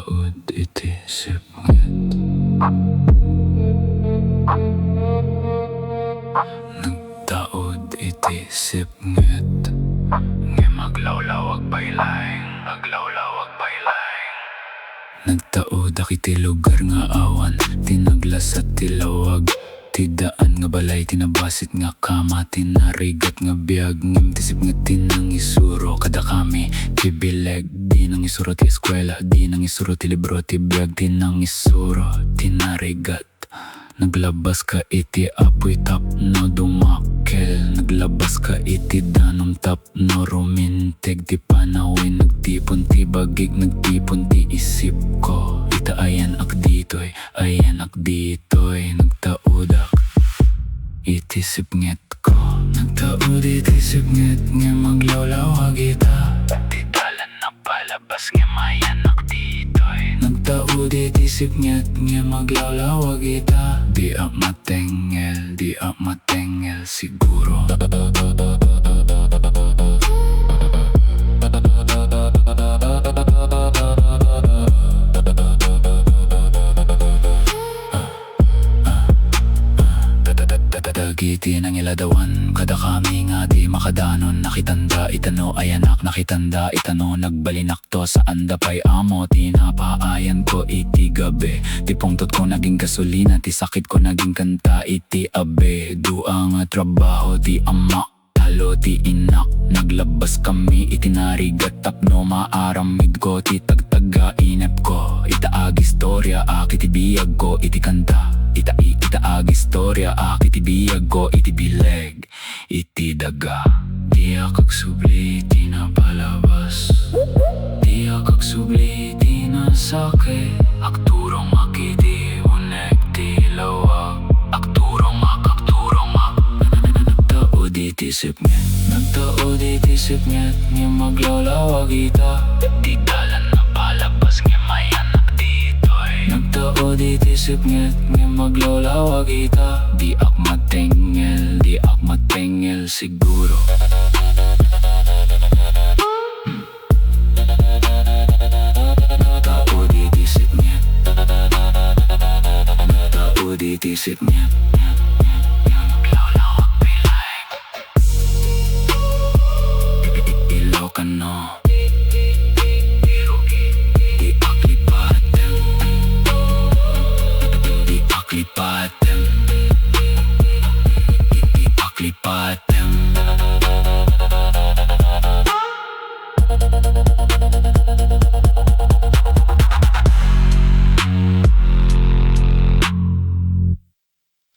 Nagtaud iti Sipnget. Nagtaud iti Sipnget. Ngem aglaw-lawag laeng, aglaw-lawag laeng. Nagtaudak iti lugar nga awan, tinaglasat ti lawag. Ti daan nga balay, nabasit nga kama, narigat nga biag. Ngem ti Sipnget ti nangisuro, kadakami ti bileg. Di nangisuro ti eskwela, di nangisuro ti libro, ti biag. Ti nangisuro ti narigat. Naglabas ka iti apoy tapno dumakel. Naglabas ka iti danom tapno ruminteg. Ti panawin nagtipon ti bagig, nagtipon ti isip ko. Ita ayan ak ditoy, ayan ak ditoy. Nagtaudak iti Sipnget ko. Nagtaud iti Sipnget, ngem aglaw-lawag ita. Ti dalan na palabas, ngem ayan ak ditoy. Nagtaud iti Sipnget, ngem aglaw-lawag ita. Di ak matengel, di ak matengel siguro. Dagiti nang iladawan, kadakami nga di makadanon. Nakitanda itano ayanak, nakitanda itano nagbalinak to. Saan dapay amo, tinapaayan ko iti gabi. Ti pungtot ko naging gasolina, ti sakit ko naging kanta iti abe. Duang trabaho ti ama, talo ti inak. Naglabas kami iti narigat, tapno maaramid ko ti tagtaga inep ko. Itaag istorya akit biag ko iti kanta. Itaag istorya akit biag ko iti bileg, iti daga. Di akag subli ti napalabas, di akag subli ti nasake. Akturong akiti uneg ti lawag, akturong ak. Nagtaud iti Sipnget, nagtaud iti Sipnget, ngem aglaw-lawag ita. Di dalan na palabas, ngem ayan ak ditoy. Nagtaud iti Sipnget, ngem aglaw-lawag ita. Di ak matengel, di ak matengel siguro. Nagtaud iti Sipnget, nagtaud iti Sipnget.